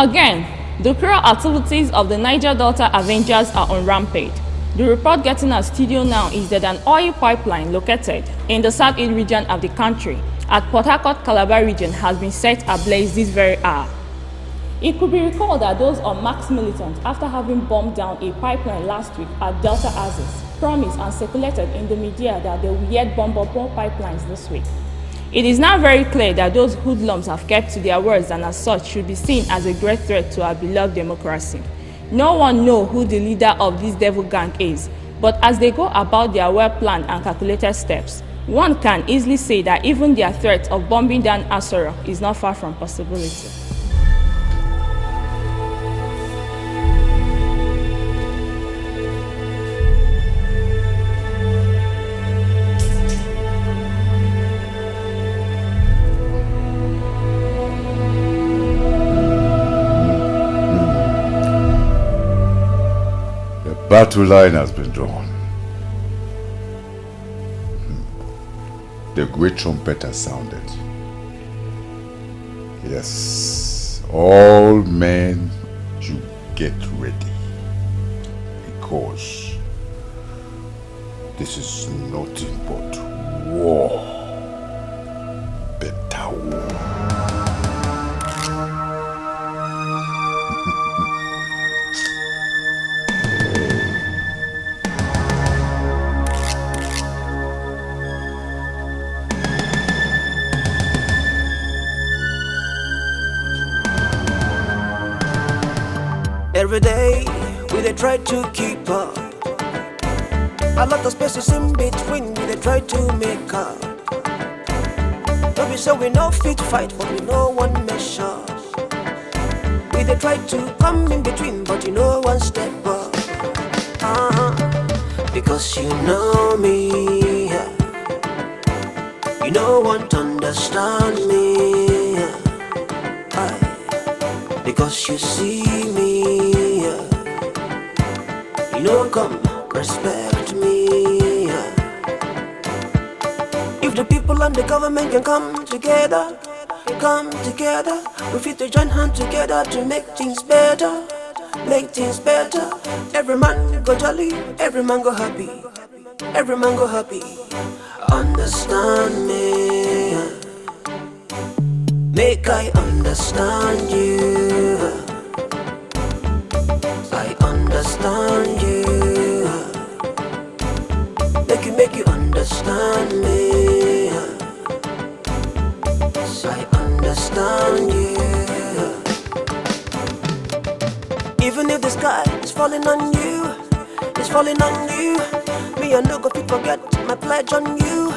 Again, the cruel activities of the Niger Delta Avengers are on rampage. The report getting our studio now is that an oil pipeline located in the southeast region of the country at Port Harcourt Calabar region has been set ablaze this very hour. It could be recalled that those unmasked militants, after having bombed down a pipeline last week at Delta Axis, promised and circulated in the media that they will yet bomb up more pipelines this week. It is now very clear that those hoodlums have kept to their words and as such should be seen as a great threat to our beloved democracy. No one knows who the leader of this devil gang is, but as they go about their well-planned and calculated steps, one can easily say that even their threat of bombing down Asoro is not far from possibility. Battle line has been drawn. The great trumpet has sounded. Yes, all men should get ready, because this is nothing but war. Better war. Every day, we they try to keep up. A lot of spaces in between, we they try to make up. Don't be so we no fit fight, but we no one measure. We they try to come in between, but you know one step up. Because you know me, you know won't understand me. Because you see me, you know come respect me. If the people and the government can come together, we fit to join hands together to make things better, make things better. Every man go jolly, every man go happy, every man go happy. Understand me, make I understand you. I understand you. Make you understand me. I understand you. Even if the sky is falling on you, it's falling on you. Me and no go fit forget my pledge on you,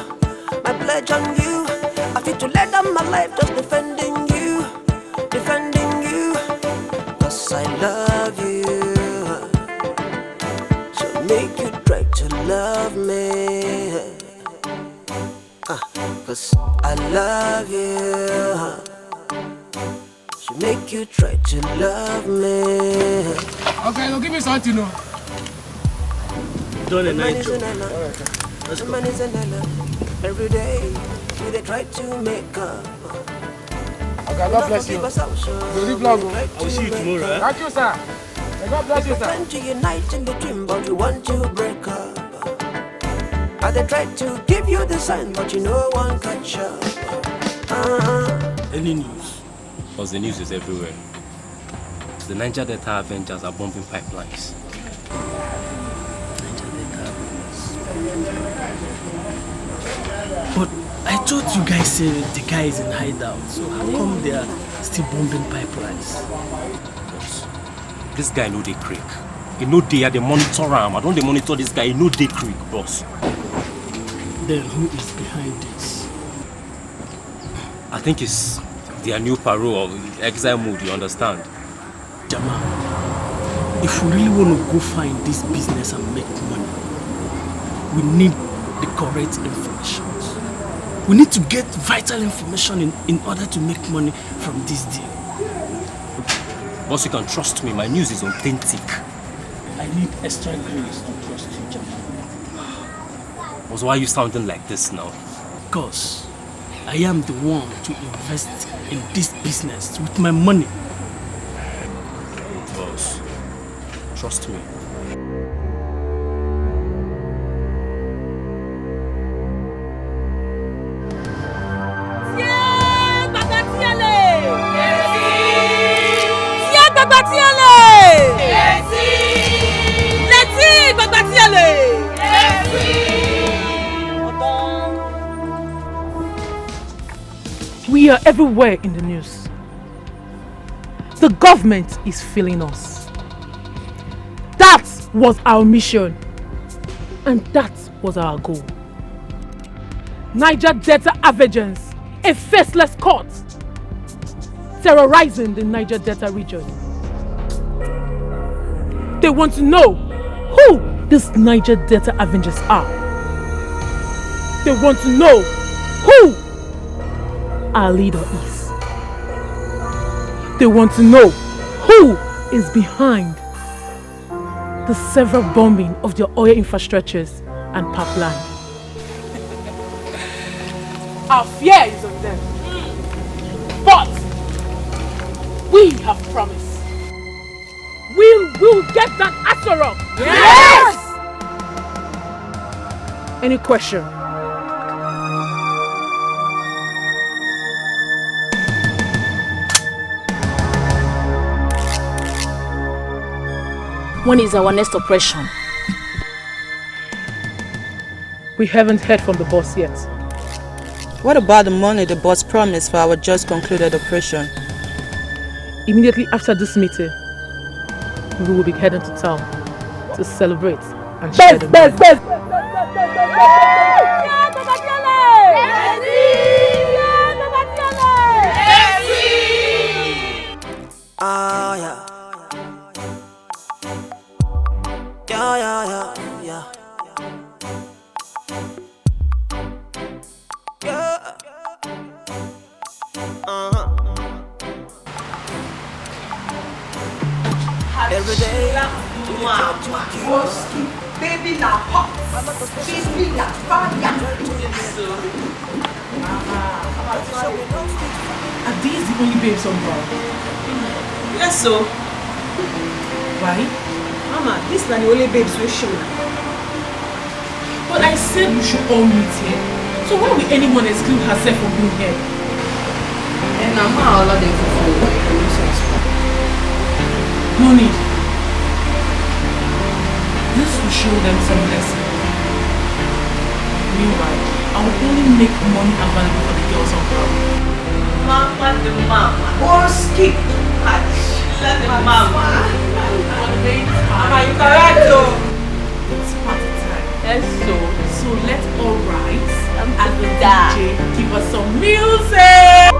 my pledge on you. I feel to let down my life just defending you, defending you. Cause I love you. So make you try to love me. Cause I love you. So make you try to love me. Okay, now give me something now. Done a night job. Let's go. Every day, they try to make up. Okay, God bless you. Very vlog. I will see you tomorrow. Thank you, sir. God bless you, sir. Trying to unite in between, but you want to break up. And they try to give you the sign, but you know one catch up. Any news? Because the news is everywhere. The Niger Delta Avengers are bombing pipelines. But I thought you guys said the guy is in hideout, so how come they are still bombing pipelines? This guy know they creek. You know they are the monitor him. I don't they monitor this guy. You know they creek, boss. Then who is behind this? I think it's their new parole of exile mood, you understand? Jamal, if we really want to go find this business and make money, we need the correct information. We need to get vital information in order to make money from this deal. Boss, you can trust me. My news is authentic. I need extra grace to trust you, Jamal. Boss, why are you sounding like this now? Because I am the one to invest in this business with my money. Trust me. We are everywhere in the news. The government is feeling us. That was our mission. And that was our goal. Niger Delta Avengers, a faceless court, terrorizing the Niger Delta region. They want to know who these Niger Delta Avengers are. They want to know who our leader is. They want to know who is behind the several bombing of their oil infrastructures and pipeline. Our fear is of them. But we have promised. We will get that Asarok. Yes! Any question? When is our next operation? We haven't heard from the boss yet. What about the money the boss promised for our just concluded operation? Immediately after this meeting, we will be heading to town to celebrate and share the money. Ah, yeah. Yeah. Every day, baby na hot, baby na fire. Are these the only babes on board? Yes, so. Why? Mama, these are the only babes we show. But I said we should all meet here. So why will anyone exclude herself from being here? And I'm not allowed them to follow. No need. This will show them some lesson. Meanwhile, I will only make money available for the girls on ground. Mama, the mama. Or skip. Let the mama. Mama, you correct though. It's party time. Yes, So let's all rise and the die. DJ give us some music.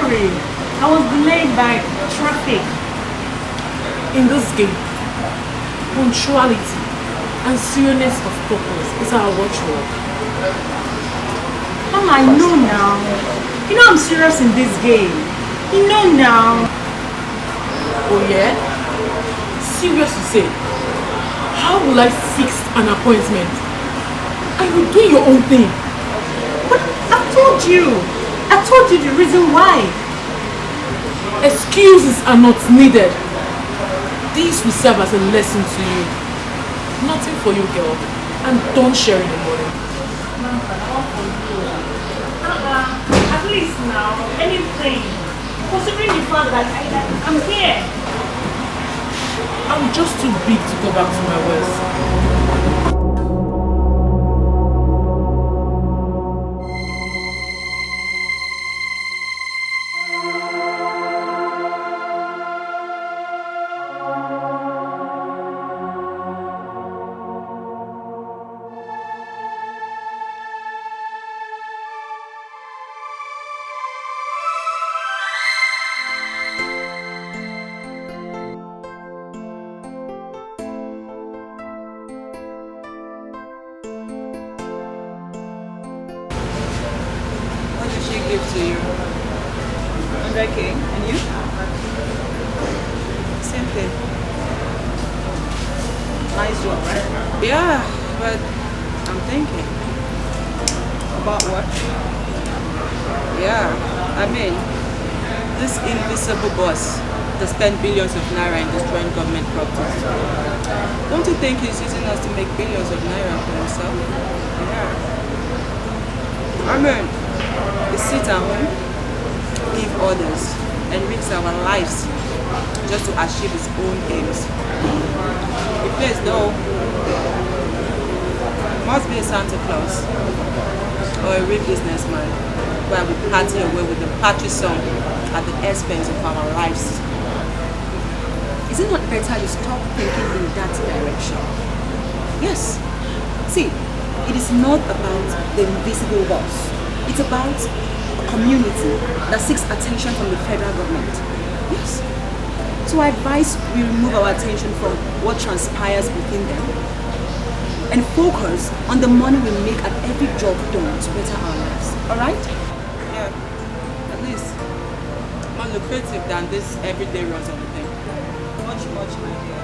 sorry. I was delayed by traffic. In this game, punctuality and seriousness of purpose is our watchword. Mama, I know now. You know I'm serious in this game. You know now. Oh yeah? Serious to say. How will I fix an appointment? I will do your own thing. But I told you the reason why. Excuses are not needed. This will serve as a lesson to you. Nothing for you, girl. And don't share in the morning. At least now, anything. Considering the fact that I'm here. I'm just too big to go back to my West. To you. 100K. And you? Same thing. Nice job, right? Yeah, but I'm thinking. About what? Yeah, I mean, this invisible boss that spent billions of naira in destroying government properties. Don't you think he's using us to make billions of naira for himself? Yeah. I mean, we sit at home, give orders, and risk our lives just to achieve his own aims. The place though must be a Santa Claus or a real businessman where we party away with the party song at the expense of our lives. Is it not better you stop thinking in that direction? Yes. See, it is not about the invisible boss. It's about a community that seeks attention from the federal government. Yes. So I advise we remove our attention from what transpires within them and focus on the money we make at every job done to better our lives. Alright? Yeah. At least more lucrative than this everyday runs of the thing. Much, my dear.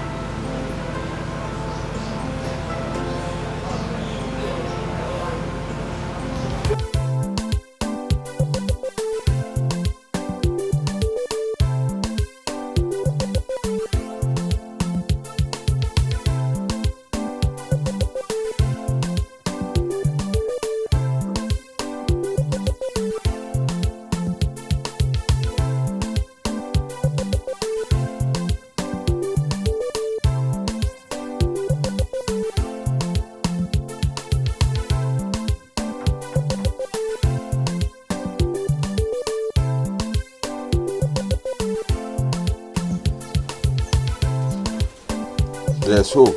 There's hope.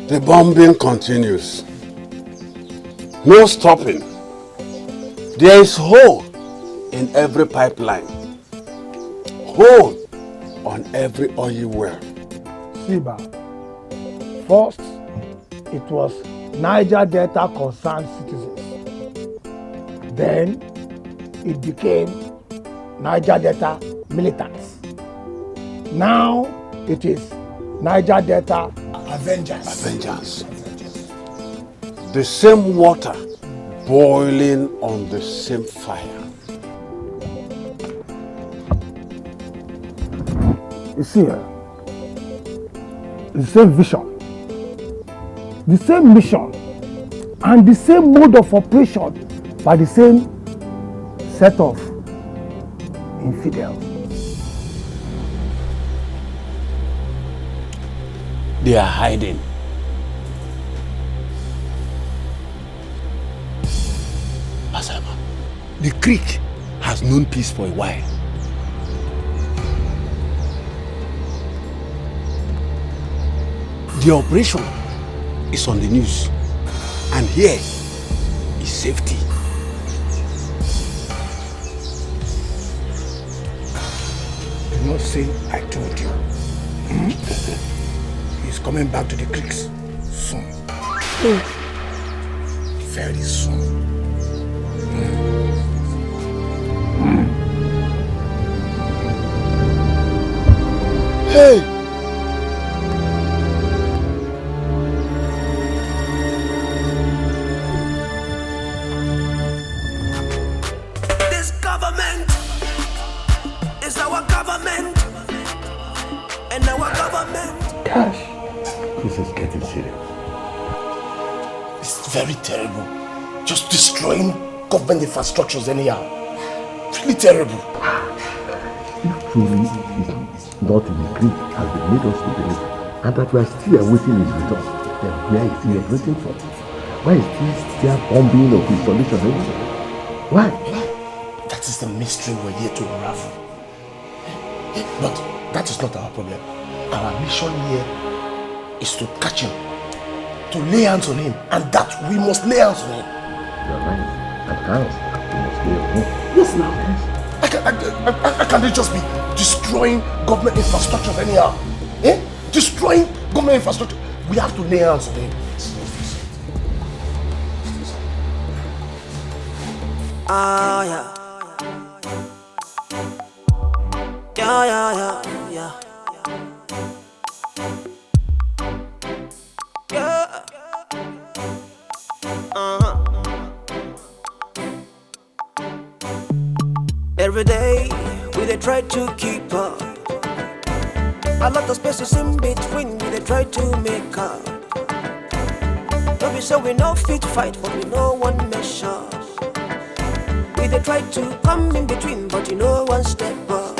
The bombing continues. No stopping. There is hole in every pipeline. Hole on every oil well. Siba, first it was Niger Delta concerned citizens. Then it became Niger Delta militants. Now it is Niger Delta Avengers. The same water boiling on the same fire. You see, the same vision, the same mission, and the same mode of operation by the same set of infidels. They are hiding. Asaba, the creek has known peace for a while. The operation is on the news, and here is safety. Do not say I told you. He's coming back to the creeks soon. Very soon. Hey! This government is our government, and our government. Gosh, this is getting serious. It's very terrible. Just destroying government infrastructures anyhow. Really terrible. If truly is not in the creek as they made us to believe, and that we are still awaiting his return, then where is he operating from? Why is he still bombing of installation everywhere? Why? That is the mystery we're here to unravel. But that is not our problem. Our mission here is to catch him, to lay hands on him, and that we must lay hands on him. You're right. And hands, we must lay on him. Yes, now. I can't just be destroying government infrastructure anyhow. Eh? Destroying government infrastructure. We have to lay hands on him. Ah, yeah. Yeah, yeah, yeah, yeah. Yeah. Every day we they try to keep up. A lot of spaces in between we they try to make up. Don't be so we no fit fight, but we no one measure. We they try to come in between, but you know one step up.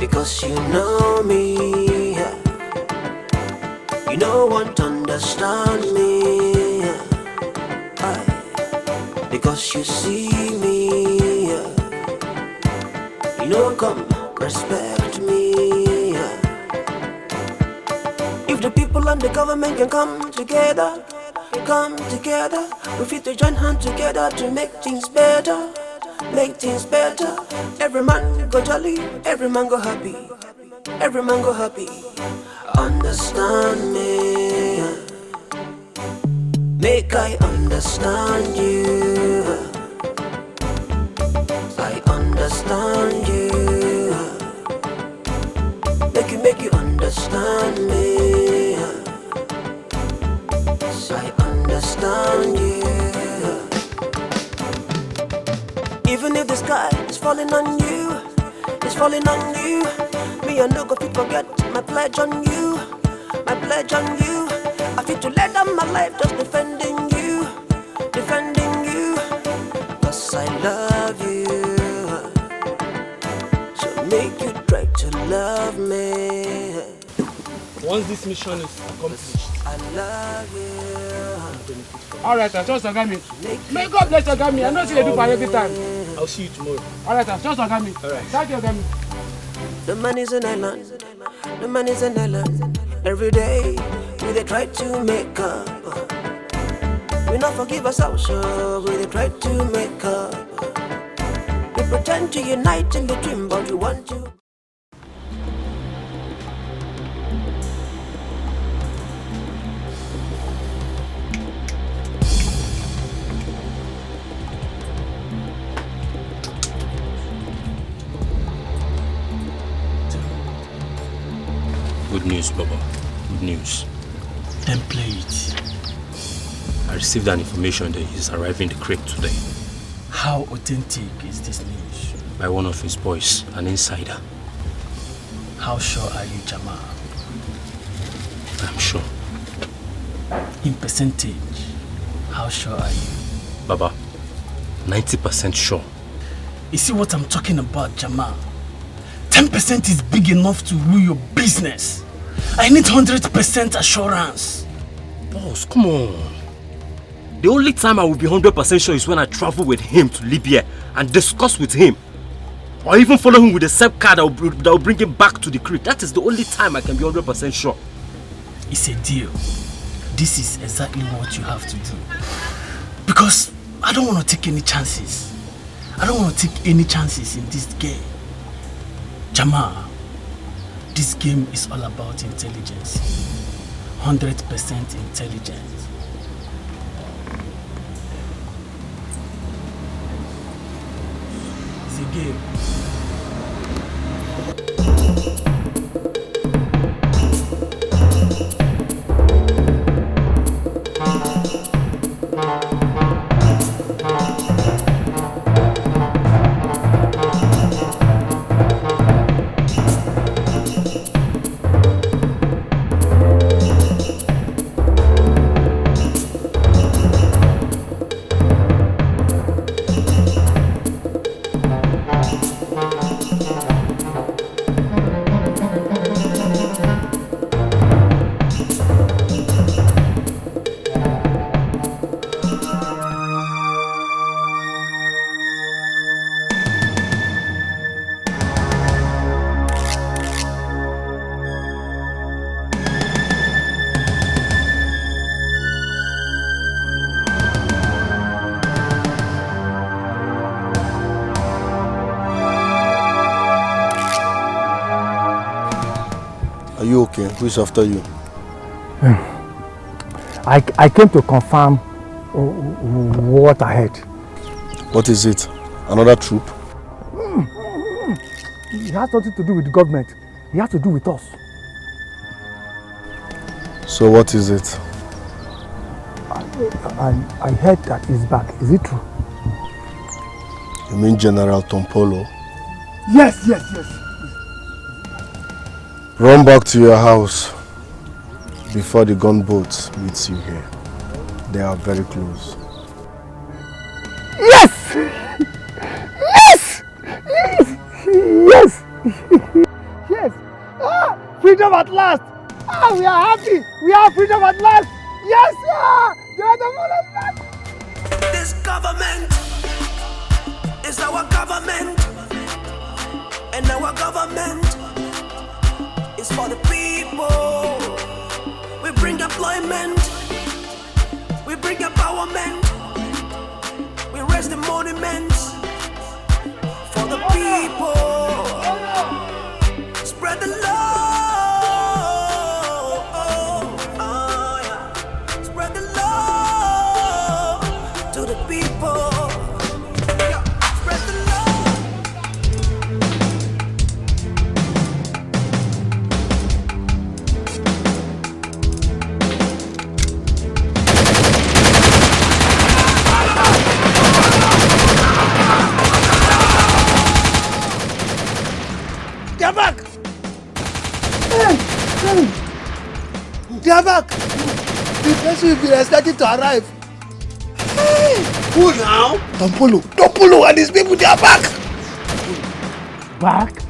Because you know me, you know won't understand me. Because you see me, you know come respect me. If the people and the government can come together, we fit to join hands together to make things better. Make things better. Every man go jolly, every man go happy, every man go happy. Understand me, make I understand you. I understand you. Make you understand me. I understand you. Even if the sky is falling on you, it's falling on you. Me and no go fit forget my pledge on you, my pledge on you. I fit to let down my life just defending you, defending you. Cause I love you, so make you try to love me. Once this mission is accomplished, I love you. Alright, trust Ogami. May God bless Ogami. I know see they do for every time. I'll see you tomorrow. Alright, trust Ogami. Alright. Thank you, Ogami. The man is an island. The man is an island. Every day we they try to make up. We not forgive ourselves, so we they try to make up. We pretend to unite in between, but we want to. Good news, Baba. Good news. Then play it. I received an information that he's arriving in the creek today. How authentic is this news? By one of his boys, an insider. How sure are you, Jamal? I'm sure. In percentage, how sure are you? Baba, 90% sure. You see what I'm talking about, Jamal? 10% is big enough to rule your business. I need 100% assurance. Boss, come on. The only time I will be 100% sure is when I travel with him to Libya and discuss with him. Or even follow him with a SEP card that will bring him back to the crib. That is the only time I can be 100% sure. It's a deal. This is exactly what you have to do. Because I don't want to take any chances. I don't want to take any chances in this game. Jamal, this game is all about intelligence. 100% intelligence. It's a game. Are you okay? Who is after you? I came to confirm what I heard. What is it? Another troop? It has nothing to do with the government. It has to do with us. So what is it? I heard that he's back. Is it true? You mean General Tompolo? Yes. Run back to your house before the gunboat meets you here. They are very close. Yes! Freedom at last! We are happy! We have freedom at last! Yes, sir! This government is our government, and our government is for the people. We bring employment, we bring empowerment, we raise the monuments for the people. Spread the love. Spread the love to the people. Spread the love. They're back! They are back! The person will be expected to arrive. Who now? Tompolo and his people, they are back! Back?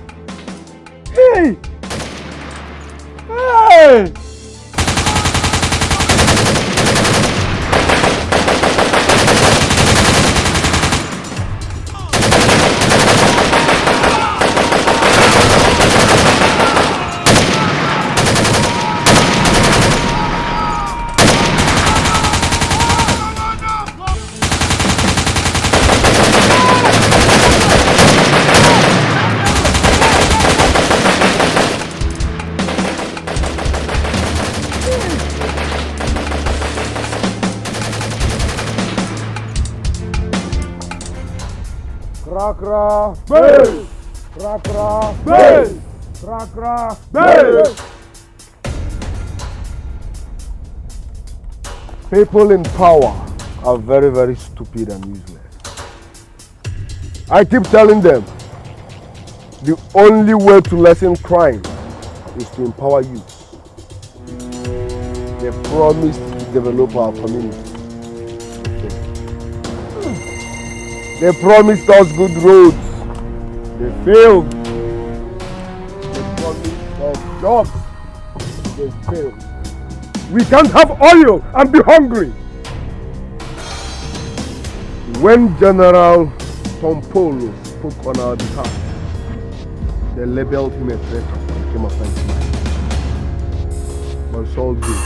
Hey! Hey! Krakra, bass! Krakra, bass! Krakra, bass! People in power are very, very stupid and useless. I keep telling them, the only way to lessen crime is to empower youth. They promised to develop our community. They promised us good roads. They failed. They promised us jobs. They failed. We can't have oil and be hungry. When General Tompolo spoke on our behalf, they labeled him a traitor and came after his life. But it's all good.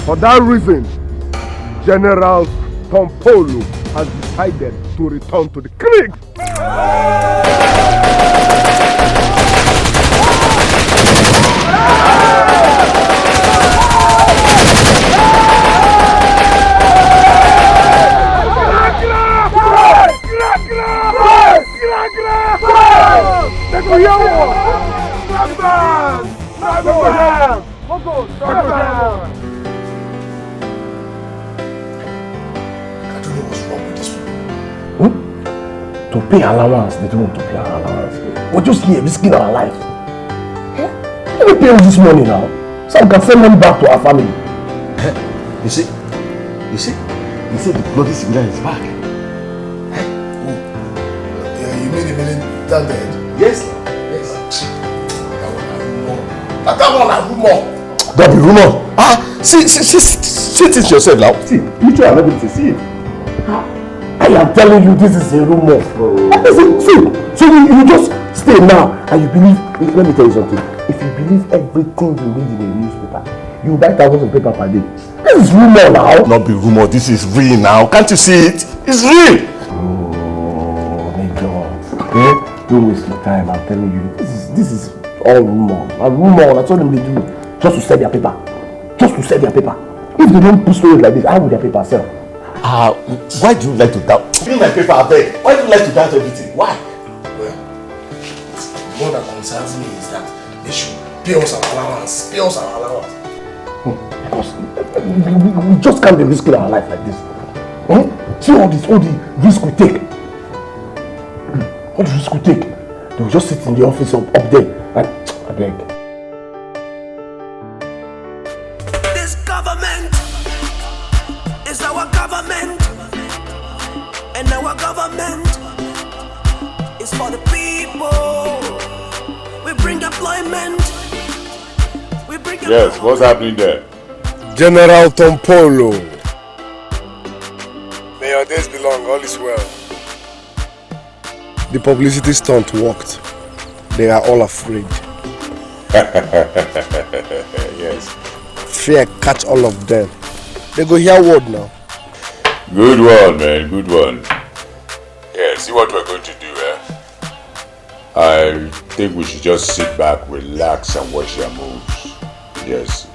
For that reason, General Tompolo has decided to return to the creek. To pay allowance, they don't want to pay our allowance. We're just here risking our life. Let me pay us this money now, so we can send money back to our family. You see, he said the bloody civilian is back. You mean the militant dead? Yes. That one a rumor. That be rumor. See it yourself now. See, picture and everything. See it. I am telling you, this is a rumor. So you just stay now and you believe. Let me tell you something. If you believe everything you read in a newspaper, you buy thousands of paper per day. This is rumor now. Not be rumor. This is real now. Can't you see it? It's real. Oh, Major. Okay? Don't waste your time. I'm telling you, this is all rumor. A rumor. That's all they do. Just to sell their paper. Just to sell their paper. If they don't put stories like this, how would their paper sell? Why do you like to doubt? Bring my paper, I beg. Why do you like to doubt everything? Why? Well, what that concerns me is that they should pay us our allowance. Because we just can't be risking our life like this. See all the risk we take. All the risk we take. They will just sit in the office up there and I beg. This government is our government, and our government is for the people. We bring employment. We bring Yes, what's happening there? General Tompolo. May your days be long, all is well. The publicity stunt worked. They are all afraid. Yes. Fear catch all of them. They go hear word now. Good one, man, good one. Yeah, see what we're going to do, eh? I think we should just sit back, relax, and watch their moves. Yes.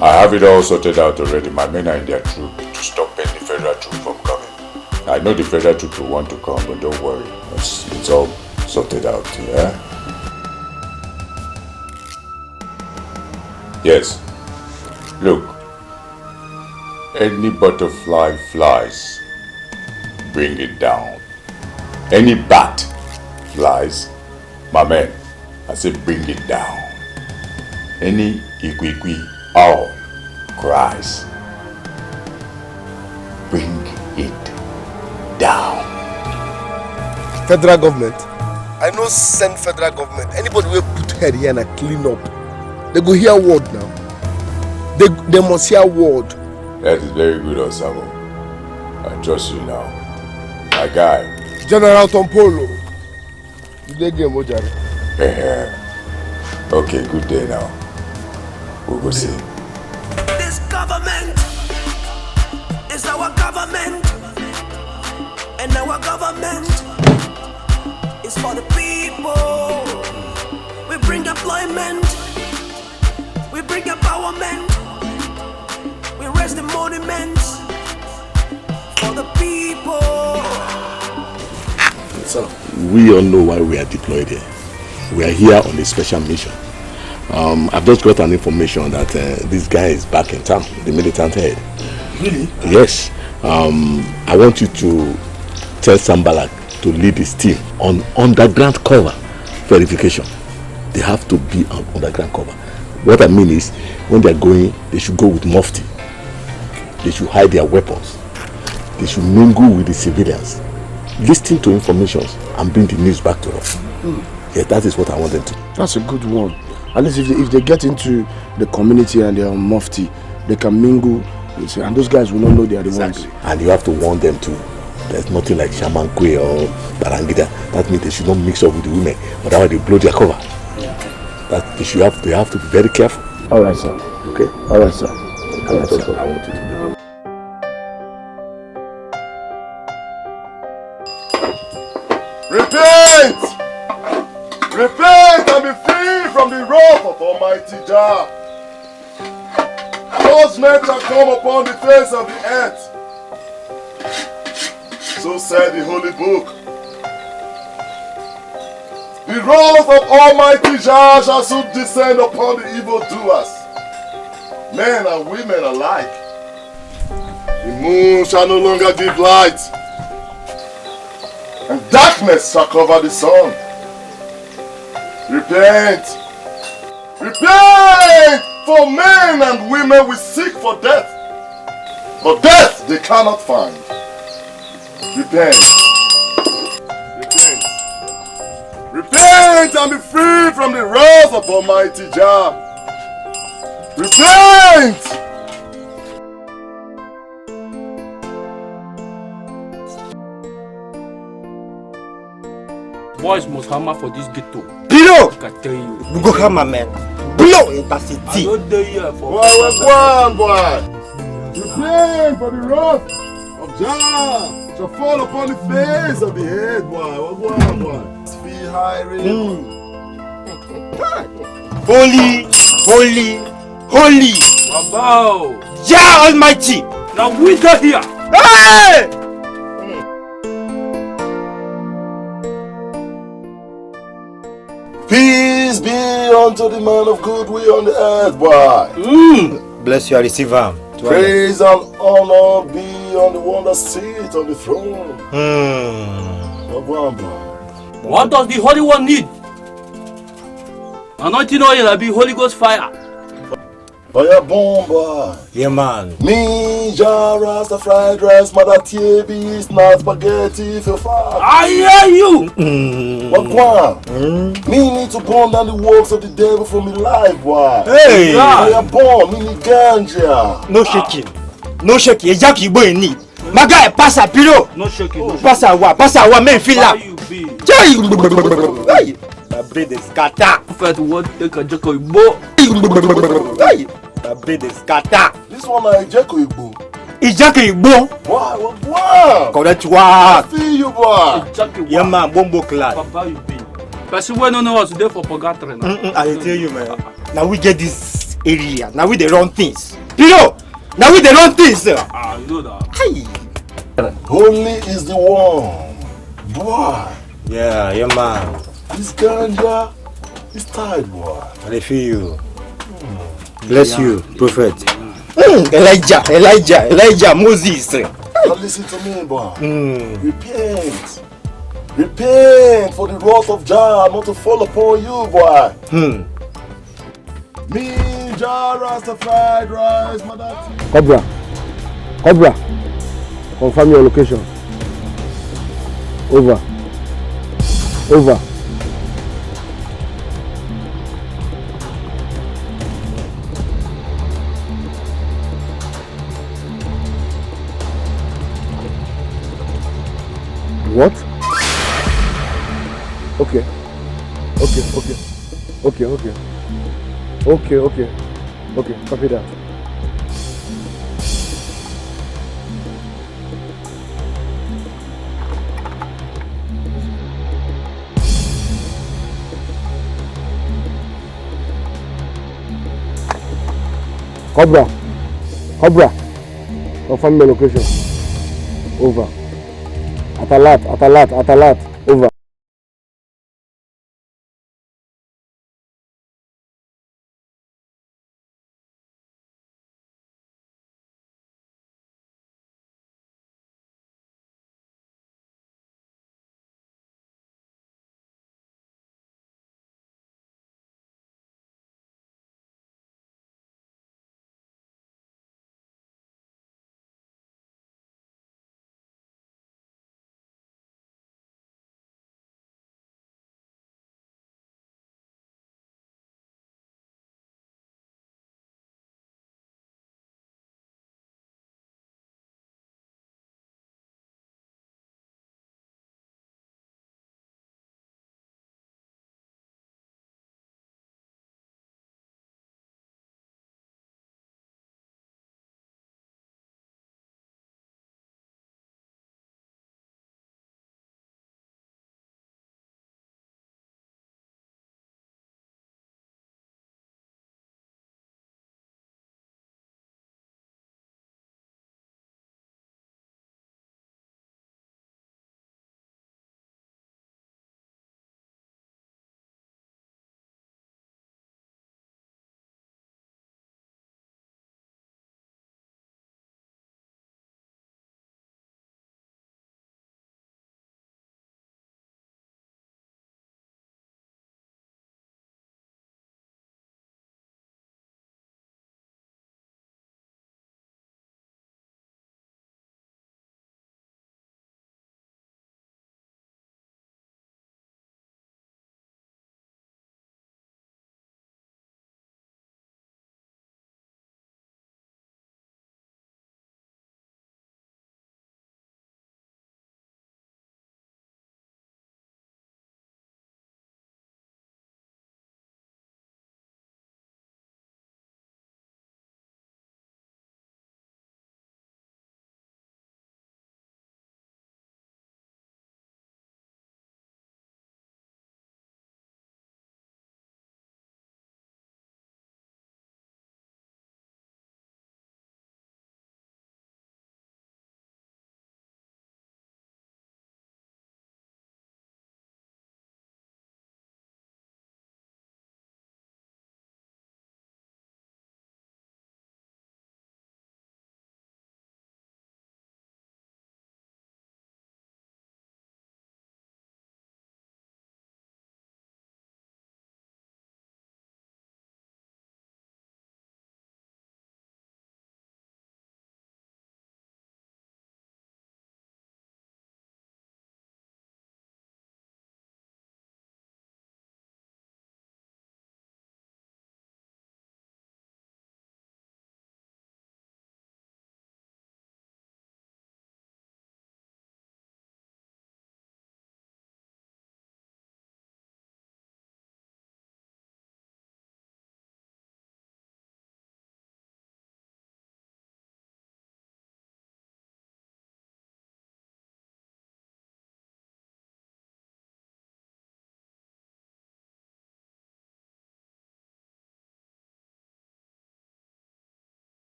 I have it all sorted out already. My men are in their troop to stop any federal troop from coming. I know the federal troop will want to come, but don't worry. It's all sorted out, yeah? Yes. Look. Any butterfly flies, bring it down. Any bat flies, my man, I say bring it down. Any ikwikwi owl cries, bring it down. Federal government? I know send federal government. Anybody will put head here and clean up. They go hear word now. They must hear word. That is very good, Osamo. I trust you now. My guy. General Tompolo. They game Ojari. Okay, good day now. We'll go see. This government is our government, and our government is for the people. We bring employment, we bring empowerment, we raise the monuments for the people. So, we all know why we are deployed here. We are here on a special mission. I've just got an information that this guy is back in town, the militant head. Really? Yes. I want you to tell Sambalak to lead his team on underground cover verification. They have to be on underground cover. What I mean is, when they are going, they should go with mufti. They should hide their weapons. They should mingle with the civilians, listen to information and bring the news back to us. Yeah, that is what I want them to do. That's a good one. At least if they get into the community and they are mufti, they can mingle You see, and those guys will not know they are the ones. And you have to warn them too. There's nothing like shaman kwe or barangida. That means they should not mix up with the women, otherwise they blow their cover. That they have to be very careful. All right, sir. Okay. All right, sir. All right, sir. I want you to do. Repent! Repent and be free from the wrath of Almighty Jah. Judgment shall come upon the face of the earth. So said the Holy Book. The wrath of Almighty Jah shall soon descend upon the evildoers, men and women alike. The moon shall no longer give light, and darkness shall cover the sun. Repent! Repent! For men and women will seek for death, but death they cannot find. Repent! Repent! Repent and be free from the wrath of Almighty Jah! Repent! Boys must hammer for this ghetto. Piro! I tell you. We go hammer, man. Blow intercity. I don't dare you for. Boy! Repent for the wrath of Jah shall fall upon the face of the head, boy. Feel high, Holy, holy, holy. Wow. Jah Almighty. Now we got here. Hey! Peace be unto the man of good will on the earth, boy. Bless you, I receive him. Praise and honor be on the one that sits on the throne. Boy. What does the Holy One need? Anointing oil and be Holy Ghost fire. Fire bomb, boy. Yeah, man. Me, Jaras, the fried rice, mother TB, snack spaghetti, feel far. I hear you. What one? Me need to burn down the works of the devil from me life, boy. Hey! Fire bomb, me need ganja. No shaking. No shaking. Exactly what you need. My guy, pass a pillow. No shaking. Pass a what? Make feel Where like. you be? Hey! My brain is scatter. First one take a joke of bo. Hey! My brain is scatter. This one I Ijeko Igbo. Ijeko Igbo? Wow. Correct work. I feel you, boy. Yeah, man. Bombo clad. Papa, you be. Person wey no know us today for purgatory now. I tell you, man. Now we get this area. Now we dey run things. Piro! Now we dey run things. You know that. Hey! Holy is the one. Boy. Yeah, man. This ganja is tied, boy. I feel you. Bless you, prophet. Elijah, Moses. Now listen to me, boy. Repent. Repent for the wrath of Jah not to fall upon you, boy. Me, Jah, Rastafari, rice, mother. Cobra, confirm your location. Over. What? Okay, copy that. Cobra, confirm the location. Over. Atalat, over.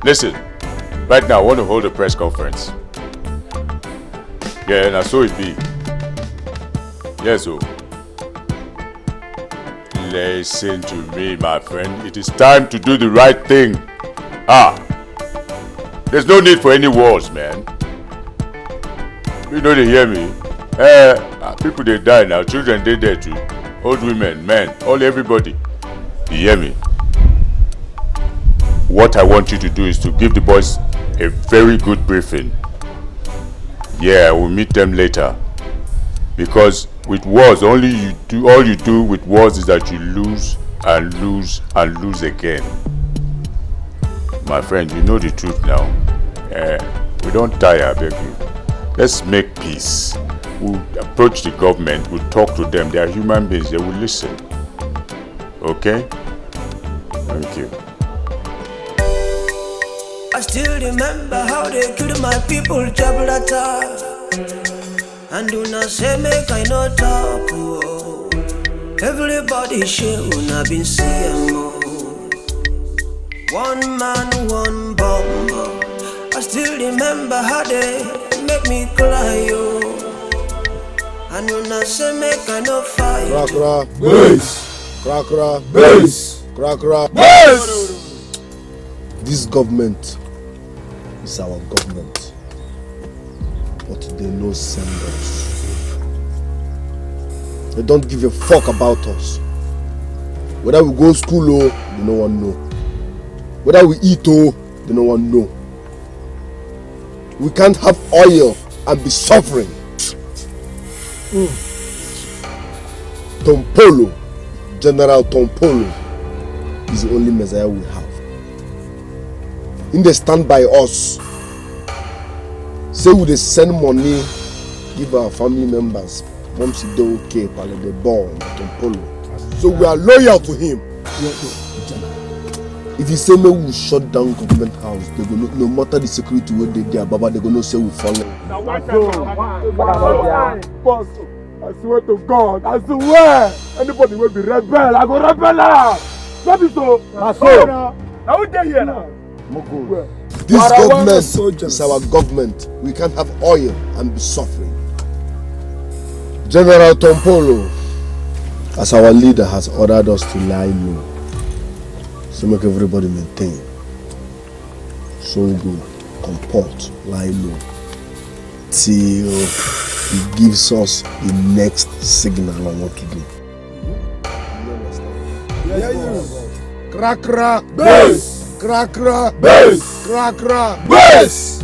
Listen, right now I want to hold a press conference. Yeah, and so it be. Yes, so. Listen to me, my friend. It is time to do the right thing. There's no need for any wars, man. You know they hear me. People they die now. Children they dead too. Old women, men, everybody. You hear me? What I want you to do is to give the boys a very good briefing. Yeah, we'll meet them later. Because with wars, all you do with wars is that you lose and lose and lose again. My friend, you know the truth now. We don't tire, I beg you. Let's make peace. We'll approach the government, we'll talk to them. They are human beings, they will listen. Okay? Thank you. I still remember how they killed my people, Jabalata. And do not say make I no talk. Oh. Everybody share when I've been seeing more. One man, one bomb. I still remember how they make me cry. Oh. And do not say make I no fight. Krakra, base. Krakra, base. Krakra, base. This government is our government, but they no send us. They don't give a fuck about us. Whether we go school or they no one know. Whether we eat or they no one know. We can't have oil and be suffering. Tompolo, General Tompolo, is the only Messiah we have. In they stand by us. Say we they send money, give our family members. Mom si do okay, pale they born Tompolo. So we are loyal to him. If you say me we shut down government house, they go no matter the security where they there, Baba they go no say we follow. Boss, I swear to God, I swear, anybody will be rebel, I go rebel now. That is so. Now we there here now. This government is our government. We can't have oil and be suffering. General Tompolo, as our leader, has ordered us to lie low. So make everybody maintain. So good, comport, lie low. Till he gives us the next signal on what to do. Krakra, base! Krakra, base! Krakra, base!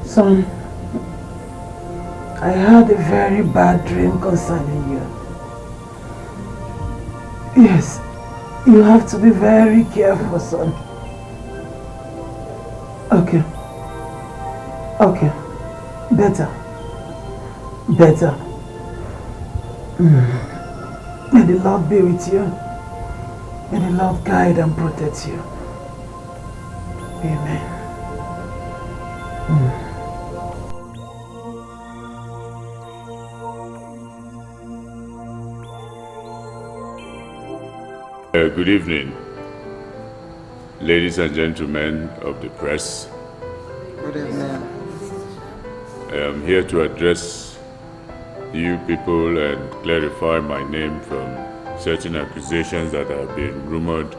Son, I had a very bad dream concerning you. Yes, you have to be very careful, son. Okay. Okay. Better. May the Lord be with you. May the Lord guide and protect you. Amen. Good evening, ladies and gentlemen of the press. Good evening. I am here to address you people and clarify my name from certain accusations that have been rumored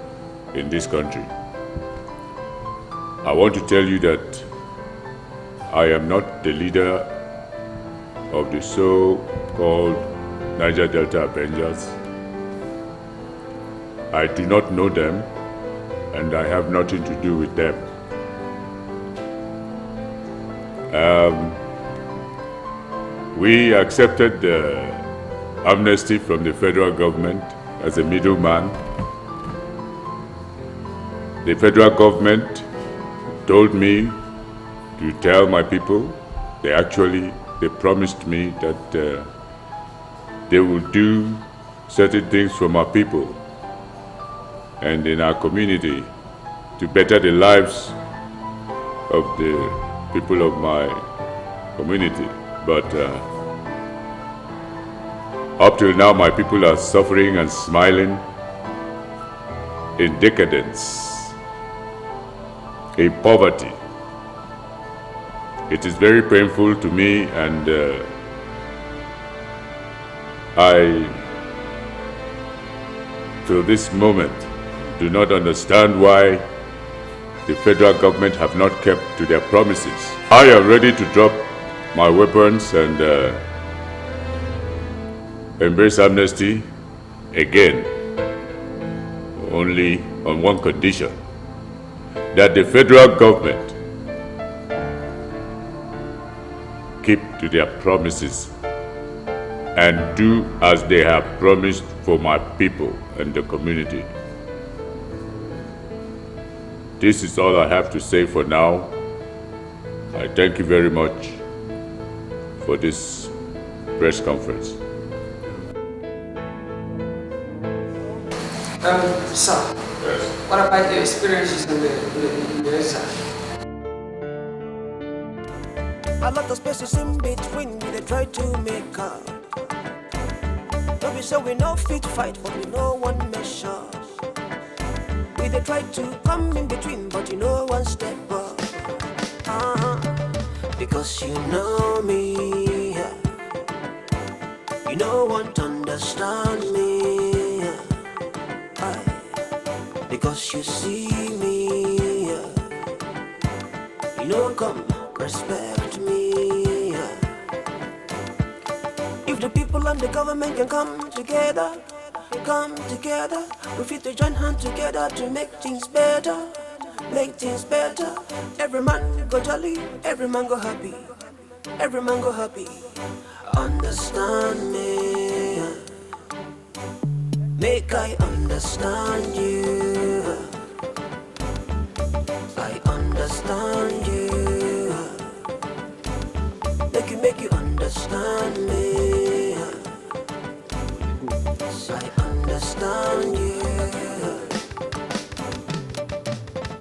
in this country. I want to tell you that I am not the leader of the so-called Niger Delta Avengers. I do not know them, and I have nothing to do with them. We accepted the amnesty from the federal government as a middleman. The federal government told me to tell my people. They promised me that they will do certain things for my people and in our community to better the lives of the people of my community. But Up till now, my people are suffering and smiling in decadence, in poverty. It is very painful to me, and I, till this moment, do not understand why the federal government have not kept to their promises. I am ready to drop my weapons and embrace amnesty again, only on one condition: that the federal government keep to their promises and do as they have promised for my people and the community. This is all I have to say for now. I thank you very much for this press conference. Sir, yes. What about the experiences in the exile? A lot of spaces in between we they try to make up. No, we say we no fit fight, but we no one measure. We they try to come in between, but you know one step up. Because you know me, you know won't understand me. Because you see me, you know come respect me. If the people and the government can come together, we fit to join hands together to make things better, Every man go jolly, every man go happy, Understand me, make I understand you. I understand you. Make you understand me. I understand you.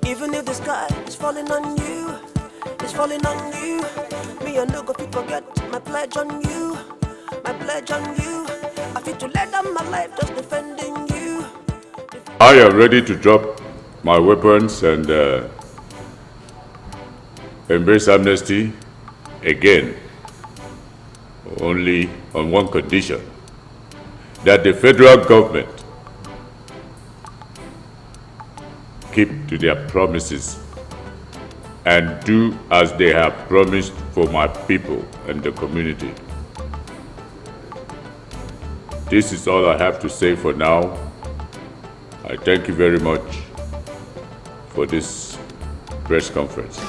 Even if the sky is falling on you, me and no go fit forget my pledge on you. I fit to let down my life just defending you. I am ready to drop my weapons and embrace amnesty again, only on one condition: that the federal government keep to their promises and do as they have promised for my people and the community. This is all I have to say for now. I thank you very much for this press conference.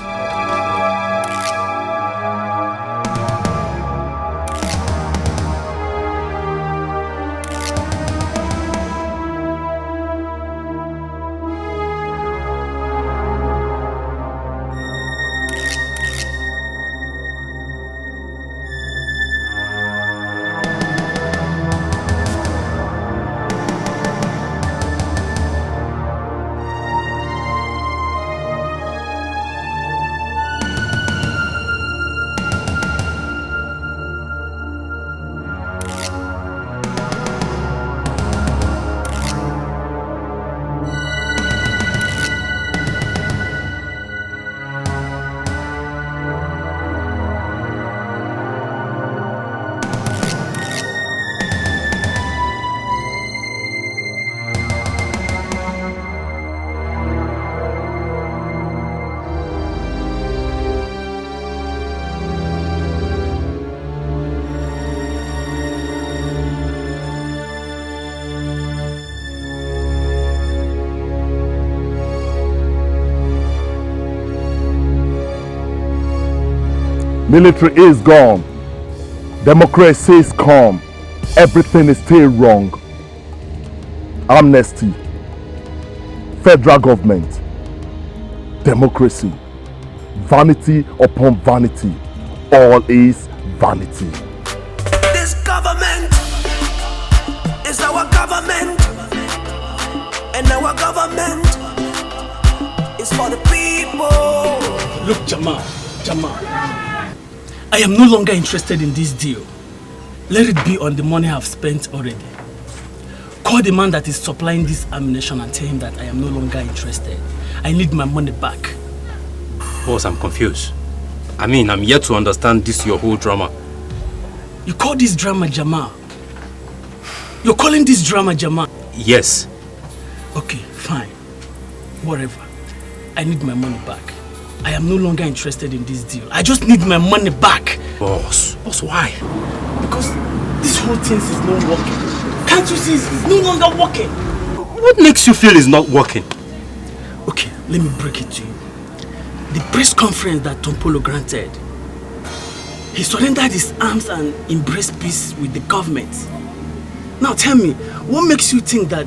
Military is gone. Democracy is calm. Everything is still wrong. Amnesty. Federal government. Democracy. Vanity upon vanity. All is vanity. This government is our government, and our government is for the people. Look, Jamal, I am no longer interested in this deal. Let it be on the money I've spent already. Call the man that is supplying this ammunition and tell him that I am no longer interested. I need my money back. Boss, I'm confused. I mean, I'm yet to understand this your whole drama. You call this drama Jamal? You're calling this drama Jamal? Yes. Okay, fine. Whatever. I need my money back. I am no longer interested in this deal. I just need my money back. Boss, why? Because this whole thing is not working. Can't you see it's no longer working? What makes you feel it's not working? Okay, let me break it to you. The press conference that Tompolo granted, he surrendered his arms and embraced peace with the government. Now tell me, what makes you think that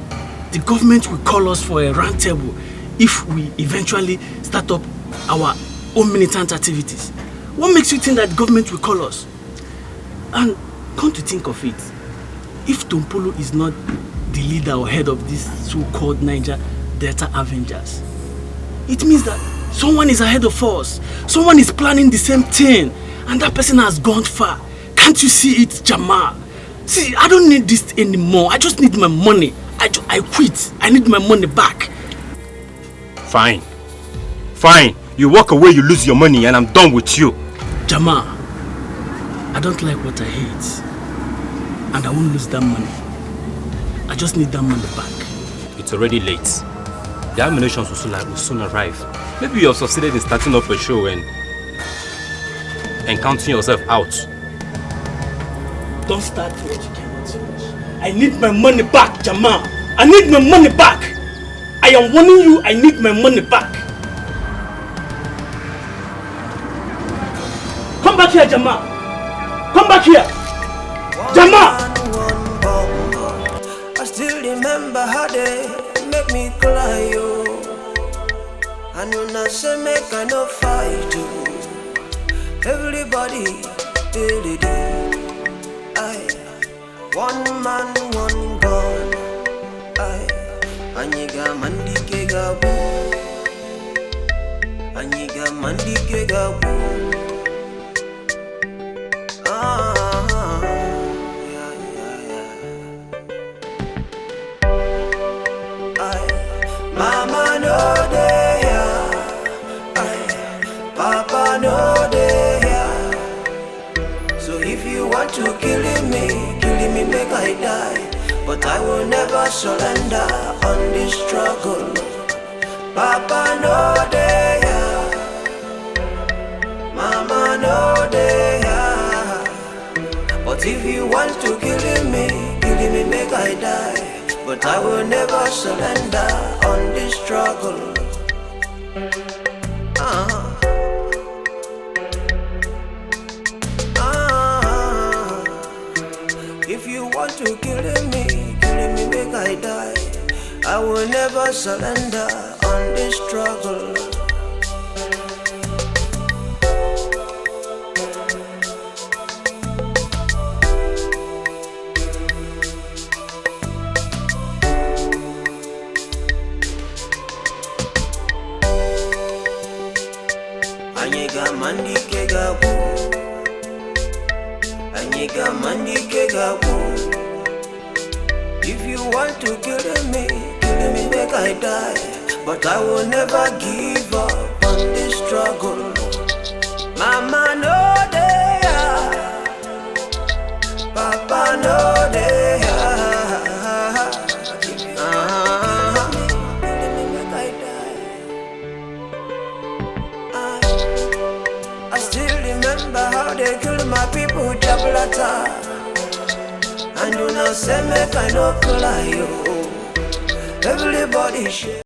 the government will call us for a round table if we eventually start up our own militant activities? What makes you think that the government will call us? And come to think of it, if Tompolo is not the leader or head of this so-called Niger Delta Avengers, it means that someone is ahead of us. Someone is planning the same thing, and that person has gone far. Can't you see it, Jamal? See, I don't need this anymore. I just need my money. I quit. I need my money back. Fine. Fine. You walk away, you lose your money, and I'm done with you. Jamal, I don't like what I hate. And I won't lose that money. I just need that money back. It's already late. The ammunitions will soon arrive. Maybe you have succeeded in starting up a show and counting yourself out. Don't start what you cannot finish. I need my money back, Jamal. I need my money back. I am warning you, I need my money back. Come back here, Jamal. Come back here. Jamal! I still remember how they make me cry, yo. And when I say make I no fight, yo. Everybody did it. One man, one gun. Aniga mandi kegabu. Aniga mandi kegabu. Mama no there, Papa no there. So if you want to kill me, make I die. But I will never surrender on this struggle. Papa no there, Mama no there. But if you want to kill me, make I die. But I will never surrender on this struggle. If you want to kill me, make I die. I will never surrender on this struggle. Aniga mandi kegabu. Aniga mandi kegabu. If you want to kill me, make I die. But I will never give up on this struggle. Mama no there, Papa no there. I still remember how they killed my people, Jabalata. And do not say make I no cry, yo. Everybody share.